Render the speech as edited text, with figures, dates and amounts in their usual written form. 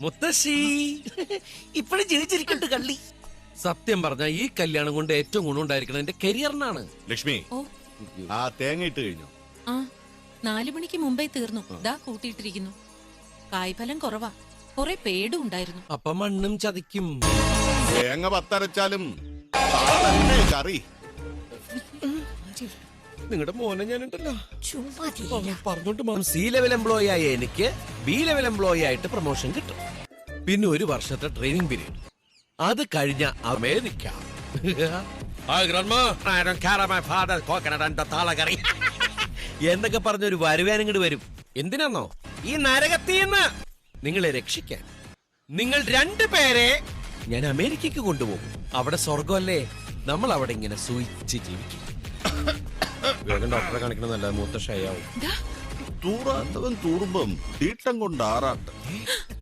മുത്തശ്ശി ഇപ്പഴും ജീവിച്ചിരിക്കട്ടെ കള്ളി. സത്യം പറഞ്ഞ ഈ കല്യാണം കൊണ്ട് ഏറ്റവും ഗുണമുണ്ടായിരിക്കണം എന്റെ കരിയറിനാണ്. ലക്ഷ്മി, ഓ ആ തേങ്ങ ഇട്ട് കഴിഞ്ഞു? ആ 4 മണിക്ക് മുമ്പേ തീർന്നു. ദാ കൂട്ടിയിട്ടിരിക്കുന്നു. കായ്ഫലം കുറവാ, കുറെ പേടും ഉണ്ടായിരുന്നു. അപ്പൊ മണ്ണും ചതിക്കും. തേങ്ങ പത്തരച്ചാലും താളല്ലേ കറി. നിങ്ങളുടെ മോനെ ഞാനുണ്ടല്ലോ പറഞ്ഞോണ്ട് സി ലെവൽ എംപ്ലോയി ആയ എനിക്ക് ബി ലെവൽ എംപ്ലോയി ആയിട്ട് പ്രൊമോഷൻ കിട്ടും. പിന്നെ 1 വർഷത്തെ ട്രെയിനിങ് പീരീഡ്. അത് കഴിഞ്ഞ അമേരിക്ക. എന്തൊക്കെ പറഞ്ഞൊരു വരുവാനിങ്ങോട്ട് വരും. എന്തിനാന്നോ? ഈ നരകത്തിന്ന് നിങ്ങളെ രക്ഷിക്കാൻ. നിങ്ങൾ 2 പേരെ ഞാൻ അമേരിക്കക്ക് കൊണ്ടുപോകും. അവിടെ സ്വർഗമല്ലേ. നമ്മൾ അവിടെ ഇങ്ങനെ സൂയിച്ച് ജീവിക്കും. വേഗം ഡോക്ടറെ കാണിക്കണമെന്നല്ല, മൂത്ത ഷയാവും. തൂറാത്തവൻ തൂറുമ്പം തീട്ടം കൊണ്ട് ആറാട്ട്.